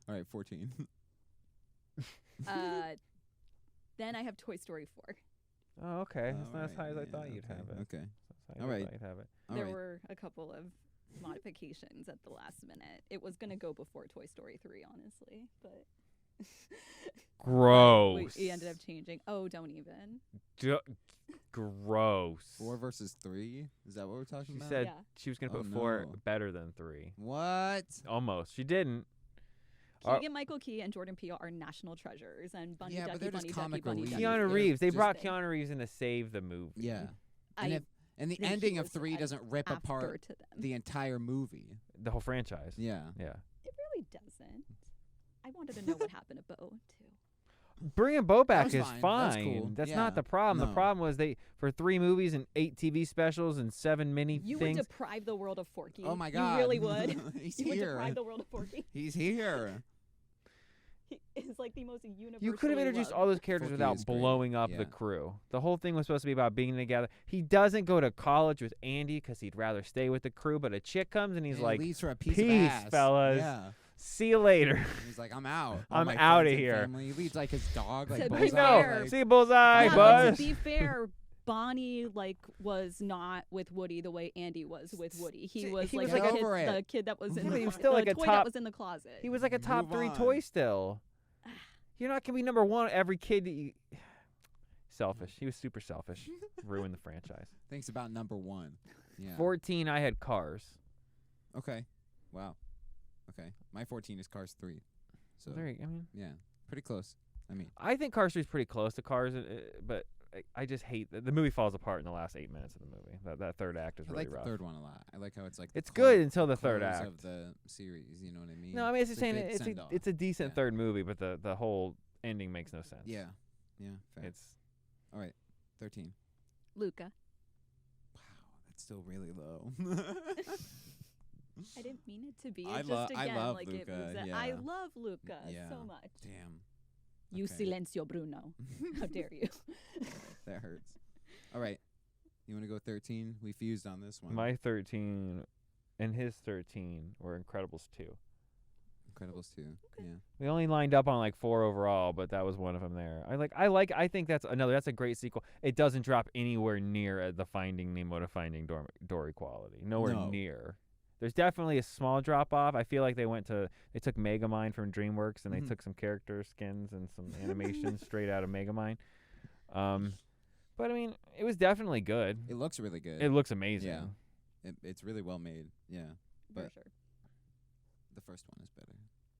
[SPEAKER 2] All right. 14.
[SPEAKER 3] Then I have Toy Story 4.
[SPEAKER 1] Oh, okay. That's not as
[SPEAKER 2] Alright,
[SPEAKER 1] high as I
[SPEAKER 2] yeah,
[SPEAKER 1] thought you'd
[SPEAKER 2] okay,
[SPEAKER 1] have it.
[SPEAKER 2] Okay.
[SPEAKER 1] That's how I
[SPEAKER 2] Alright.
[SPEAKER 1] thought you'd have it.
[SPEAKER 2] All
[SPEAKER 3] There
[SPEAKER 2] right.
[SPEAKER 3] were a couple of modifications at the last minute. It was going to go before Toy Story 3, honestly, but
[SPEAKER 1] Gross.
[SPEAKER 3] we ended up changing. Oh, don't even.
[SPEAKER 1] Gross.
[SPEAKER 2] 4 versus 3. Is that what we're talking
[SPEAKER 1] She
[SPEAKER 2] about?
[SPEAKER 1] said
[SPEAKER 3] Yeah.
[SPEAKER 1] she was going to
[SPEAKER 2] Oh,
[SPEAKER 1] put 4
[SPEAKER 2] no.
[SPEAKER 1] better than 3.
[SPEAKER 2] What?
[SPEAKER 1] Almost. She didn't. Uh,
[SPEAKER 3] Keegan Michael Key and Jordan Peele are national treasures, and Bunny
[SPEAKER 2] Yeah, but
[SPEAKER 3] Ducky,
[SPEAKER 2] they're just
[SPEAKER 3] Bunny Ducky,
[SPEAKER 2] comic
[SPEAKER 3] Bunny
[SPEAKER 2] relief.
[SPEAKER 3] Ducky.
[SPEAKER 1] Keanu
[SPEAKER 2] They're
[SPEAKER 1] Reeves. They
[SPEAKER 2] just-
[SPEAKER 1] brought Keanu Reeves in to save the movie.
[SPEAKER 2] Yeah.
[SPEAKER 3] I
[SPEAKER 2] And the
[SPEAKER 3] think he
[SPEAKER 2] ending of
[SPEAKER 3] was
[SPEAKER 2] 3 doesn't rip
[SPEAKER 3] after
[SPEAKER 2] apart
[SPEAKER 3] to them.
[SPEAKER 2] the entire movie.
[SPEAKER 1] The whole franchise.
[SPEAKER 2] Yeah.
[SPEAKER 1] Yeah.
[SPEAKER 3] It really doesn't. I wanted to know what happened to Bo too.
[SPEAKER 1] Bringing Bo back
[SPEAKER 2] was
[SPEAKER 1] is
[SPEAKER 2] fine.
[SPEAKER 1] fine.
[SPEAKER 2] That's cool.
[SPEAKER 1] That's
[SPEAKER 2] Yeah.
[SPEAKER 1] not the problem. The
[SPEAKER 2] No.
[SPEAKER 1] problem was they for 3 movies and 8 TV specials and 7 mini
[SPEAKER 3] You
[SPEAKER 1] things.
[SPEAKER 3] would deprive the world of Forky.
[SPEAKER 2] Oh my god.
[SPEAKER 3] You really would.
[SPEAKER 2] He's
[SPEAKER 3] You would
[SPEAKER 2] here.
[SPEAKER 3] deprive the world of Forky.
[SPEAKER 2] He's here.
[SPEAKER 3] He is like the most universally
[SPEAKER 1] You could have introduced
[SPEAKER 3] loved.
[SPEAKER 1] all those characters
[SPEAKER 2] Forky
[SPEAKER 1] without
[SPEAKER 2] is great.
[SPEAKER 1] blowing up
[SPEAKER 2] Yeah.
[SPEAKER 1] the crew. The whole thing was supposed to be about being together. He doesn't go to college with Andy because he'd rather stay with the crew, but a chick comes and he's
[SPEAKER 2] And he
[SPEAKER 1] like,
[SPEAKER 2] leaves for a piece
[SPEAKER 1] "Peace,
[SPEAKER 2] of ass.
[SPEAKER 1] fellas."
[SPEAKER 2] Yeah.
[SPEAKER 1] See you later.
[SPEAKER 2] And he's like, I'm out. All
[SPEAKER 1] I'm
[SPEAKER 2] my
[SPEAKER 1] outta
[SPEAKER 2] friends and
[SPEAKER 1] here.
[SPEAKER 2] Family. He leaves like his dog, like
[SPEAKER 3] To be
[SPEAKER 2] Bullseye.
[SPEAKER 1] No,
[SPEAKER 3] fair.
[SPEAKER 1] see you, Bullseye,
[SPEAKER 3] Yeah, but
[SPEAKER 1] buzz.
[SPEAKER 3] to be fair, Bonnie was not with Woody the way Andy was with Woody. He
[SPEAKER 1] See,
[SPEAKER 3] was
[SPEAKER 1] he
[SPEAKER 3] like,
[SPEAKER 1] was
[SPEAKER 3] the,
[SPEAKER 2] like a-
[SPEAKER 3] kid,
[SPEAKER 2] Over it.
[SPEAKER 3] the kid that was in
[SPEAKER 1] Yeah,
[SPEAKER 3] the,
[SPEAKER 1] but he was
[SPEAKER 3] clo-
[SPEAKER 1] still
[SPEAKER 3] the
[SPEAKER 1] like a
[SPEAKER 3] toy
[SPEAKER 1] top-
[SPEAKER 3] that was in the closet.
[SPEAKER 1] He was like a top
[SPEAKER 2] Move
[SPEAKER 1] 3
[SPEAKER 2] on.
[SPEAKER 1] toy still. You're not gonna be number 1 every kid that you. Selfish. He was super selfish. Ruined the franchise.
[SPEAKER 2] Thinks about number 1. Yeah.
[SPEAKER 1] 14, I had Cars.
[SPEAKER 2] Okay. Wow. Okay. My 14 is Cars 3. So
[SPEAKER 1] I mean,
[SPEAKER 2] yeah, pretty close. I mean,
[SPEAKER 1] I think Cars 3 is pretty close to Cars, but I just hate the movie falls apart in the last 8 minutes of the movie. That third act is
[SPEAKER 2] I
[SPEAKER 1] really
[SPEAKER 2] like
[SPEAKER 1] rough.
[SPEAKER 2] the third one a lot. I like how it's like the
[SPEAKER 1] It's good until the
[SPEAKER 2] close
[SPEAKER 1] third act.
[SPEAKER 2] of the series. You know what I mean?
[SPEAKER 1] No, I mean it's just
[SPEAKER 2] a
[SPEAKER 1] saying
[SPEAKER 2] good
[SPEAKER 1] it's
[SPEAKER 2] send-off.
[SPEAKER 1] a decent
[SPEAKER 2] Yeah.
[SPEAKER 1] third movie, but the whole ending makes no sense.
[SPEAKER 2] Yeah. Yeah. Fair.
[SPEAKER 1] It's
[SPEAKER 2] All right. 13.
[SPEAKER 3] Luca.
[SPEAKER 2] Wow, that's still really low.
[SPEAKER 3] I didn't mean it to be.
[SPEAKER 2] I
[SPEAKER 3] It
[SPEAKER 2] lo-
[SPEAKER 3] just
[SPEAKER 2] I
[SPEAKER 3] again,
[SPEAKER 2] love
[SPEAKER 3] like it
[SPEAKER 2] Luca,
[SPEAKER 3] was.
[SPEAKER 2] yeah.
[SPEAKER 3] I love Luca
[SPEAKER 2] Yeah.
[SPEAKER 3] so much.
[SPEAKER 2] Damn.
[SPEAKER 3] You
[SPEAKER 2] Okay.
[SPEAKER 3] silencio, Bruno. How dare you?
[SPEAKER 2] That hurts. All right. You want to go 13? We fused on this one.
[SPEAKER 1] my 13 and his 13 were Incredibles 2.
[SPEAKER 2] Incredibles 2. Yeah.
[SPEAKER 1] We only lined up on like 4 overall, but that was one of them there. I think that's a great sequel. It doesn't drop anywhere near the Finding Nemo to Finding Dory quality. Nowhere
[SPEAKER 2] No.
[SPEAKER 1] near. There's definitely a small drop off. I feel like they took Megamind from DreamWorks and they
[SPEAKER 2] Mhm.
[SPEAKER 1] took some character skins and some animations straight out of Megamind. But I mean, it was definitely good.
[SPEAKER 2] It looks really good.
[SPEAKER 1] It looks amazing.
[SPEAKER 2] Yeah. It's really well made. Yeah.
[SPEAKER 3] For
[SPEAKER 2] But-
[SPEAKER 3] sure.
[SPEAKER 2] The first one is better,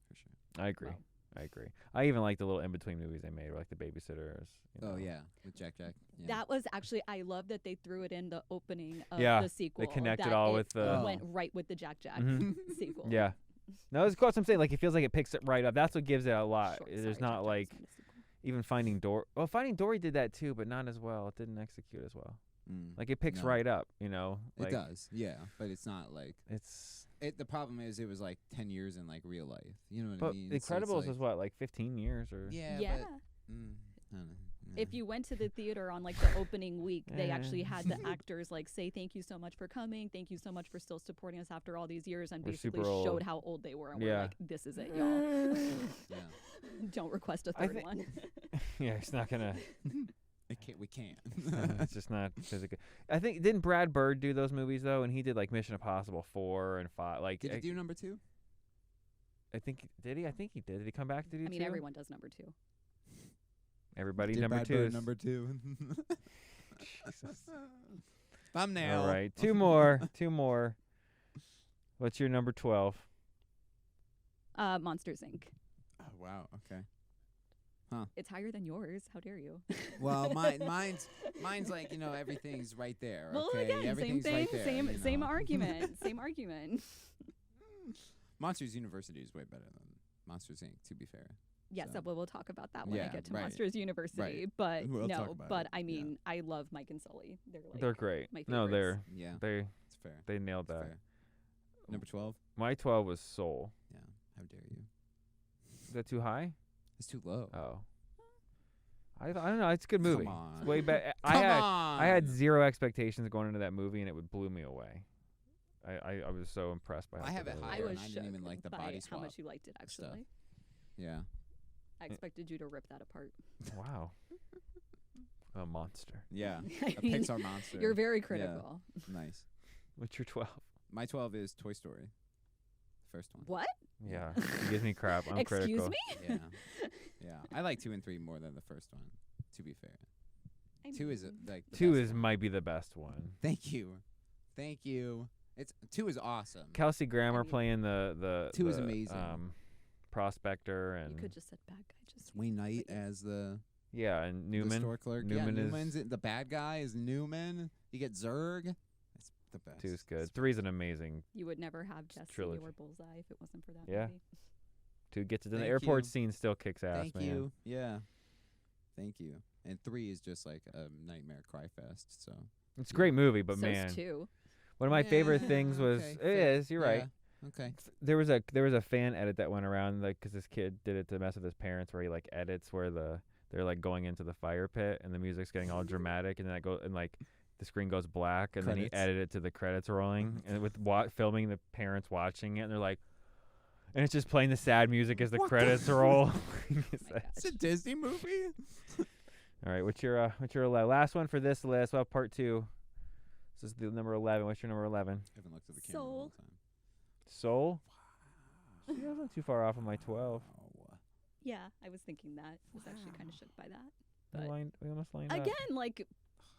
[SPEAKER 2] for sure.
[SPEAKER 1] I agree.
[SPEAKER 3] Wow.
[SPEAKER 1] I agree. I even like the little in between movies they made, like the Babysitters. You
[SPEAKER 2] Oh
[SPEAKER 1] know.
[SPEAKER 2] yeah, with Jack. Yeah.
[SPEAKER 3] That was actually, I love that they threw it in the opening of
[SPEAKER 1] Yeah,
[SPEAKER 3] the sequel.
[SPEAKER 1] they connected
[SPEAKER 3] that
[SPEAKER 1] all
[SPEAKER 3] it
[SPEAKER 1] with the-
[SPEAKER 3] went right with the Jack
[SPEAKER 1] Mhm.
[SPEAKER 3] sequel.
[SPEAKER 1] Yeah. No, it's cool. That's what I'm saying. Like it feels like it picks it right up. That's what gives it a lot.
[SPEAKER 3] Sure,
[SPEAKER 1] There's
[SPEAKER 3] sorry,
[SPEAKER 1] not
[SPEAKER 3] Jack was
[SPEAKER 1] like
[SPEAKER 3] not a sequel.
[SPEAKER 1] even Finding Dory. Well, Finding Dory did that too, but not as well. It didn't execute as well.
[SPEAKER 2] Mm.
[SPEAKER 1] Like it picks
[SPEAKER 2] No.
[SPEAKER 1] right up. You know. Like,
[SPEAKER 2] It does, yeah, but it's not like
[SPEAKER 1] It's.
[SPEAKER 2] the problem is it was like 10 years in like real life. You know what
[SPEAKER 1] But
[SPEAKER 2] I mean?
[SPEAKER 1] The
[SPEAKER 2] So it's
[SPEAKER 1] Incredibles
[SPEAKER 2] like,
[SPEAKER 1] was what, like 15 years or.
[SPEAKER 2] Yeah.
[SPEAKER 3] Yeah.
[SPEAKER 2] But, I don't know.
[SPEAKER 3] If you went to the theater on like the opening week, they actually
[SPEAKER 1] Eh.
[SPEAKER 3] had the actors like say thank you so much for coming, thank you so much for still supporting us after all these years, and
[SPEAKER 1] We're
[SPEAKER 3] basically
[SPEAKER 1] super old.
[SPEAKER 3] showed how old they were, and
[SPEAKER 1] Yeah.
[SPEAKER 3] we're like, this is it, y'all.
[SPEAKER 2] Yeah.
[SPEAKER 3] Don't request a
[SPEAKER 1] I
[SPEAKER 3] third
[SPEAKER 1] thi-
[SPEAKER 3] one.
[SPEAKER 1] Yeah, it's not gonna.
[SPEAKER 2] We can't.
[SPEAKER 1] It's just not physically. I think didn't Brad Bird do those movies though, and he did like Mission Impossible 4 and 5. Like
[SPEAKER 2] Did you do number 2?
[SPEAKER 1] I think did he? I think he did. Did he come back to do
[SPEAKER 3] I mean,
[SPEAKER 1] 2?
[SPEAKER 3] everyone does number 2.
[SPEAKER 1] Everybody
[SPEAKER 2] Did
[SPEAKER 1] number
[SPEAKER 2] Brad
[SPEAKER 1] 2.
[SPEAKER 2] Bird number 2.
[SPEAKER 1] Jesus.
[SPEAKER 2] Thumbnail.
[SPEAKER 1] All right, 2 more. 2 more. What's your number 12?
[SPEAKER 3] Monsters Inc.
[SPEAKER 2] Oh, wow. Okay.
[SPEAKER 3] It's higher than yours. How dare you?
[SPEAKER 2] Well, mine's like everything's right there.
[SPEAKER 3] Well,
[SPEAKER 2] Okay,
[SPEAKER 3] again, same
[SPEAKER 2] everything's
[SPEAKER 3] thing,
[SPEAKER 2] right there,
[SPEAKER 3] same argument, same argument.
[SPEAKER 2] Monsters University is way better than Monsters Inc. To be fair.
[SPEAKER 3] Yes,
[SPEAKER 2] So-
[SPEAKER 3] we'll talk about that when I
[SPEAKER 2] Yeah,
[SPEAKER 3] get to
[SPEAKER 2] right.
[SPEAKER 3] Monsters University.
[SPEAKER 2] Right.
[SPEAKER 3] But
[SPEAKER 2] We'll talk
[SPEAKER 3] no,
[SPEAKER 2] about
[SPEAKER 3] but
[SPEAKER 2] it,
[SPEAKER 3] I
[SPEAKER 2] yeah.
[SPEAKER 3] mean, I love Mike and Sully. They're like
[SPEAKER 1] They're great.
[SPEAKER 3] my
[SPEAKER 1] No,
[SPEAKER 3] favorites.
[SPEAKER 2] Yeah,
[SPEAKER 1] they
[SPEAKER 2] it's fair.
[SPEAKER 1] they nailed
[SPEAKER 2] It's
[SPEAKER 1] that.
[SPEAKER 2] fair. Number 12.
[SPEAKER 1] My 12 was Soul.
[SPEAKER 2] Yeah. How dare you?
[SPEAKER 1] Is that too high?
[SPEAKER 2] It's too low.
[SPEAKER 1] Oh. I don't know. It's a good movie.
[SPEAKER 2] Come on.
[SPEAKER 1] It's way better.
[SPEAKER 2] Come on.
[SPEAKER 1] I had zero expectations going into that movie, and it blew me away. I was so impressed by how
[SPEAKER 2] I have
[SPEAKER 1] good
[SPEAKER 2] it
[SPEAKER 1] the movie
[SPEAKER 3] I
[SPEAKER 2] higher,
[SPEAKER 3] was
[SPEAKER 2] and I
[SPEAKER 3] shook
[SPEAKER 2] didn't even like the
[SPEAKER 3] by
[SPEAKER 2] body
[SPEAKER 3] how
[SPEAKER 2] swap
[SPEAKER 3] much you liked it.
[SPEAKER 2] stuff.
[SPEAKER 3] Actually,
[SPEAKER 2] Yeah.
[SPEAKER 3] I expected you to rip that apart.
[SPEAKER 1] Wow. A monster.
[SPEAKER 2] Yeah.
[SPEAKER 3] I
[SPEAKER 2] A
[SPEAKER 3] mean,
[SPEAKER 2] Pixar monster.
[SPEAKER 3] You're very critical.
[SPEAKER 2] Nice.
[SPEAKER 1] What's your 12?
[SPEAKER 2] My 12 is Toy Story. The first one.
[SPEAKER 3] What?
[SPEAKER 1] Yeah. He gives me crap. I'm
[SPEAKER 3] Excuse
[SPEAKER 1] critical.
[SPEAKER 3] me?
[SPEAKER 2] Yeah. Yeah. I like 2 and 3 more than the first one, to be fair.
[SPEAKER 3] I
[SPEAKER 2] 2 is
[SPEAKER 3] mean,
[SPEAKER 2] like the
[SPEAKER 1] 2
[SPEAKER 2] best
[SPEAKER 1] is
[SPEAKER 2] one.
[SPEAKER 1] might be the best one.
[SPEAKER 2] Thank you. Thank you. 2 is awesome.
[SPEAKER 1] Kelsey Grammer
[SPEAKER 3] mean,
[SPEAKER 1] playing the
[SPEAKER 2] 2 is
[SPEAKER 1] the,
[SPEAKER 2] amazing.
[SPEAKER 1] Prospector and
[SPEAKER 3] you could just said bad guy. Just
[SPEAKER 2] Wayne Knight
[SPEAKER 3] but yeah.
[SPEAKER 2] as the
[SPEAKER 1] yeah, and
[SPEAKER 2] the
[SPEAKER 1] Newman.
[SPEAKER 2] store clerk.
[SPEAKER 1] Newman is-
[SPEAKER 2] Newman's the bad guy is Newman. You get Zurg. It's the best.
[SPEAKER 1] 2 is good.
[SPEAKER 2] It's
[SPEAKER 1] 3 is an amazing.
[SPEAKER 3] You would never have Jesse
[SPEAKER 1] trilogy.
[SPEAKER 3] or Bullseye if it wasn't for that
[SPEAKER 1] Yeah.
[SPEAKER 3] movie.
[SPEAKER 1] 2 gets it in the
[SPEAKER 2] Thank
[SPEAKER 1] airport
[SPEAKER 2] you.
[SPEAKER 1] scene. Still kicks ass,
[SPEAKER 2] Thank
[SPEAKER 1] man.
[SPEAKER 2] you. Yeah. Thank you. And 3 is just like a nightmare cry fest. So
[SPEAKER 1] It's a great movie, but
[SPEAKER 3] So's
[SPEAKER 1] man,
[SPEAKER 3] 2.
[SPEAKER 1] one of my favorite
[SPEAKER 2] Yeah,
[SPEAKER 1] things was
[SPEAKER 2] okay,
[SPEAKER 1] it
[SPEAKER 2] fair.
[SPEAKER 1] is. You're right.
[SPEAKER 2] Yeah, Okay.
[SPEAKER 1] There was a fan edit that went around like 'cause this kid did it to mess with his parents where he like edits where they're like going into the fire pit and the music's getting all dramatic and then like the screen goes black and then he
[SPEAKER 2] Credits.
[SPEAKER 1] edited it to the credits rolling and with filming the parents watching it and they're like and it's just playing the sad music as the
[SPEAKER 2] What the-
[SPEAKER 1] credits roll.
[SPEAKER 3] Oh my
[SPEAKER 2] It's a
[SPEAKER 3] gosh.
[SPEAKER 2] Disney movie.
[SPEAKER 1] All right, what's your last one for this list? Well, part 2. This is the number 11. What's your number 11?
[SPEAKER 2] I haven't looked at the camera the whole
[SPEAKER 3] Soul.
[SPEAKER 2] time.
[SPEAKER 1] Soul. See, that wasn't too far off of my 12.
[SPEAKER 2] Wow.
[SPEAKER 3] Yeah, I was thinking that. I was actually kind of shook by that. But
[SPEAKER 1] We almost lined up.
[SPEAKER 3] again, like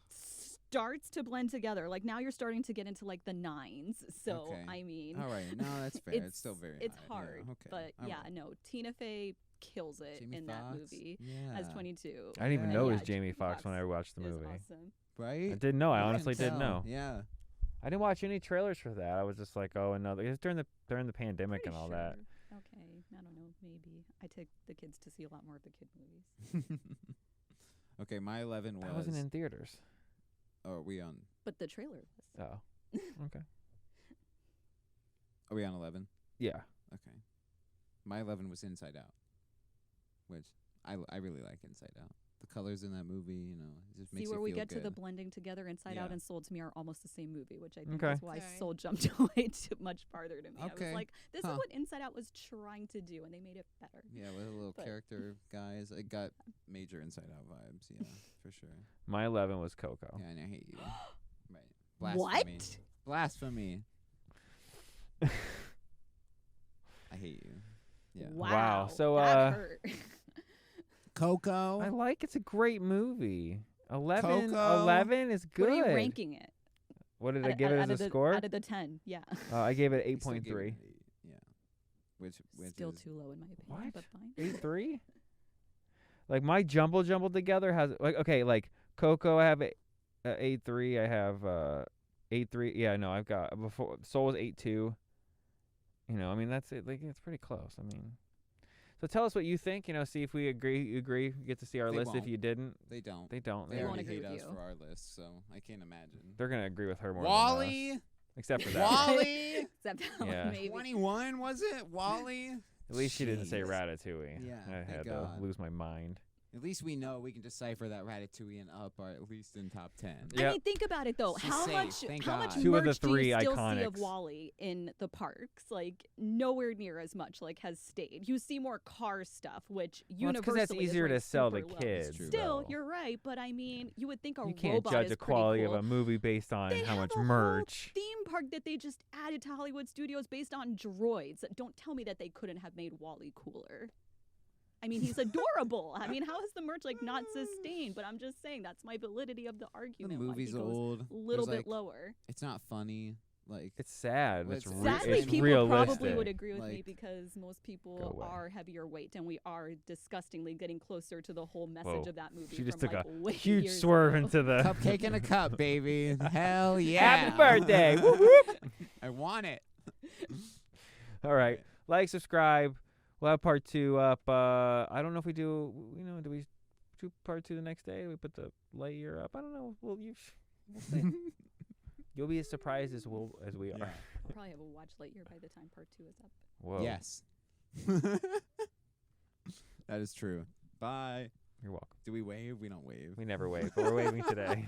[SPEAKER 3] starts to blend together. Like now you're starting to get into like the 9s. So
[SPEAKER 2] Okay.
[SPEAKER 3] I mean,
[SPEAKER 2] All right. No, that's fair. It's still very
[SPEAKER 3] it's
[SPEAKER 2] high.
[SPEAKER 3] hard,
[SPEAKER 2] Yeah, okay.
[SPEAKER 3] but
[SPEAKER 2] All
[SPEAKER 3] yeah,
[SPEAKER 2] right.
[SPEAKER 3] no. Tina Fey kills it
[SPEAKER 2] Jamie
[SPEAKER 3] in that
[SPEAKER 2] Foxx?
[SPEAKER 3] movie
[SPEAKER 2] Yeah.
[SPEAKER 3] as 22.
[SPEAKER 1] I didn't even
[SPEAKER 3] And
[SPEAKER 1] know it
[SPEAKER 3] yeah,
[SPEAKER 1] was Jamie Foxx when I watched the
[SPEAKER 3] is
[SPEAKER 1] movie.
[SPEAKER 3] awesome.
[SPEAKER 2] Right?
[SPEAKER 1] I didn't know. I
[SPEAKER 2] You can
[SPEAKER 1] honestly didn't
[SPEAKER 2] tell.
[SPEAKER 1] know.
[SPEAKER 2] Yeah.
[SPEAKER 1] I didn't watch any trailers for that. I was just like, oh, another. It was during the pandemic
[SPEAKER 3] Pretty
[SPEAKER 1] and all that.
[SPEAKER 3] sure. Okay, I don't know. Maybe I take the kids to see a lot more of the kid movies.
[SPEAKER 2] Okay, my 11 was.
[SPEAKER 1] That wasn't in theaters.
[SPEAKER 2] Oh, are we on?
[SPEAKER 3] But the trailer was.
[SPEAKER 1] Oh, okay.
[SPEAKER 2] Are we on 11?
[SPEAKER 1] Yeah.
[SPEAKER 2] Okay. My 11 was Inside Out, which I really like Inside Out. The colors in that movie, it just makes
[SPEAKER 3] See
[SPEAKER 2] you
[SPEAKER 3] where we
[SPEAKER 2] feel
[SPEAKER 3] get to the
[SPEAKER 2] good.
[SPEAKER 3] blending together. Inside Out
[SPEAKER 2] Yeah.
[SPEAKER 3] and Soul to me are almost the same movie, which I think
[SPEAKER 1] Okay.
[SPEAKER 3] is why
[SPEAKER 2] Okay.
[SPEAKER 3] Soul jumped way too much farther to me. I
[SPEAKER 2] Okay.
[SPEAKER 3] was like, this
[SPEAKER 2] Huh.
[SPEAKER 3] is what Inside Out was trying to do, and they made it better.
[SPEAKER 2] Yeah, with the little
[SPEAKER 3] But-
[SPEAKER 2] character guys. It got major Inside Out vibes, yeah, for sure.
[SPEAKER 1] My 11 was Coco.
[SPEAKER 2] Yeah, and I hate you. Right. Blasphemy.
[SPEAKER 3] What?
[SPEAKER 2] Blasphemy. I hate you. Yeah.
[SPEAKER 1] Wow. So,
[SPEAKER 3] that hurt.
[SPEAKER 2] Coco.
[SPEAKER 1] I like. It's a great movie. 11.
[SPEAKER 2] Coco.
[SPEAKER 1] 11 is good.
[SPEAKER 3] What are you ranking it?
[SPEAKER 1] What did I
[SPEAKER 3] Out-
[SPEAKER 1] give it
[SPEAKER 3] out
[SPEAKER 1] as
[SPEAKER 3] of
[SPEAKER 1] a score?
[SPEAKER 3] Out of the 10, yeah.
[SPEAKER 1] I gave it
[SPEAKER 2] I still gave it
[SPEAKER 1] 8.3.
[SPEAKER 2] an 8, yeah. which
[SPEAKER 3] Still
[SPEAKER 2] is
[SPEAKER 3] too low in my opinion,
[SPEAKER 1] What?
[SPEAKER 3] but fine.
[SPEAKER 1] 8.3. Like my jumbled together has like okay, like Coco I have 8.3. I have 8.3. Yeah, no, I've got before Soul was 8.2. You know, I mean that's it. Like it's pretty close. I mean, so tell us what you think. You know, see if we agree. You agree. You get to see our
[SPEAKER 2] They
[SPEAKER 1] list. If
[SPEAKER 2] won't.
[SPEAKER 1] you didn't,
[SPEAKER 2] they don't.
[SPEAKER 1] they don't.
[SPEAKER 2] They
[SPEAKER 3] They won't
[SPEAKER 2] already
[SPEAKER 3] agree
[SPEAKER 2] hate
[SPEAKER 3] with
[SPEAKER 2] us
[SPEAKER 3] you.
[SPEAKER 2] for our list, so I can't imagine.
[SPEAKER 1] They're gonna agree with her more. Than
[SPEAKER 2] Wally,
[SPEAKER 1] us, except for that. one.
[SPEAKER 2] Wally,
[SPEAKER 3] Except
[SPEAKER 1] Yeah.
[SPEAKER 3] maybe.
[SPEAKER 2] 21 was it? Wally.
[SPEAKER 1] At least she didn't say
[SPEAKER 2] Jeez.
[SPEAKER 1] Ratatouille.
[SPEAKER 2] Yeah,
[SPEAKER 1] I
[SPEAKER 2] thank
[SPEAKER 1] had to
[SPEAKER 2] God.
[SPEAKER 1] lose my mind.
[SPEAKER 2] At least we know we can decipher that Ratatouille and Up are at least in top 10.
[SPEAKER 1] Yeah.
[SPEAKER 3] I mean, think about it though.
[SPEAKER 2] She's
[SPEAKER 3] How
[SPEAKER 2] safe,
[SPEAKER 3] much?
[SPEAKER 2] thank
[SPEAKER 3] How much
[SPEAKER 2] God.
[SPEAKER 1] Two of the
[SPEAKER 3] merch do
[SPEAKER 1] three
[SPEAKER 3] you still see of
[SPEAKER 1] iconics.
[SPEAKER 3] Wally in the parks? Like nowhere near as much. Like has stayed. You see more car stuff, which
[SPEAKER 1] Well, it's 'cause
[SPEAKER 3] universally
[SPEAKER 1] that's easier
[SPEAKER 3] is,
[SPEAKER 1] to
[SPEAKER 3] like,
[SPEAKER 1] sell to
[SPEAKER 3] super low.
[SPEAKER 1] kids.
[SPEAKER 2] true.
[SPEAKER 3] Still,
[SPEAKER 1] though.
[SPEAKER 3] you're right, but I mean, you would think a
[SPEAKER 1] You can't
[SPEAKER 3] robot
[SPEAKER 1] judge
[SPEAKER 3] is
[SPEAKER 1] the
[SPEAKER 3] pretty
[SPEAKER 1] quality
[SPEAKER 3] cool.
[SPEAKER 1] of a movie based on
[SPEAKER 3] They
[SPEAKER 1] how
[SPEAKER 3] have
[SPEAKER 1] much
[SPEAKER 3] a whole
[SPEAKER 1] merch.
[SPEAKER 3] theme park that they just added to Hollywood studios based on droids. Don't tell me that they couldn't have made Wally cooler. I mean, he's adorable. I mean, how is the merch like not sustained? But I'm just saying that's my validity of the
[SPEAKER 2] The
[SPEAKER 3] argument. why
[SPEAKER 2] movie's
[SPEAKER 3] he goes
[SPEAKER 2] old.
[SPEAKER 3] a little
[SPEAKER 2] There's,
[SPEAKER 3] bit lower.
[SPEAKER 2] It's not funny. Like
[SPEAKER 1] It's sad.
[SPEAKER 2] Well,
[SPEAKER 1] It's,
[SPEAKER 2] it's
[SPEAKER 3] Sadly,
[SPEAKER 1] it's
[SPEAKER 3] people
[SPEAKER 1] realistic.
[SPEAKER 3] probably would agree with me
[SPEAKER 2] Like-
[SPEAKER 3] because most
[SPEAKER 1] Go
[SPEAKER 3] people
[SPEAKER 1] away.
[SPEAKER 3] are heavier weight, and we are disgustingly getting closer to the whole message
[SPEAKER 1] Whoa.
[SPEAKER 3] of that movie.
[SPEAKER 1] She just
[SPEAKER 3] from,
[SPEAKER 1] took
[SPEAKER 3] like, way
[SPEAKER 1] Huge
[SPEAKER 3] years
[SPEAKER 1] swerve
[SPEAKER 3] ago.
[SPEAKER 1] into the
[SPEAKER 2] cupcake in a cup, baby. Hell yeah.
[SPEAKER 1] Happy birthday. Whoop, whoop.
[SPEAKER 2] I want it.
[SPEAKER 1] All right. Like, subscribe. We'll have part 2 up. I don't know if we do. Do we do part 2 the next day? We put the Lightyear up. I don't know. We'll see. You'll be as surprised as we are.
[SPEAKER 2] Yeah.
[SPEAKER 3] We'll probably have a watch Lightyear by the time part 2 is up.
[SPEAKER 1] Whoa.
[SPEAKER 2] Yes. That is true. Bye.
[SPEAKER 1] You're welcome.
[SPEAKER 2] Do we wave? We don't wave.
[SPEAKER 1] We never wave, but we're waving today.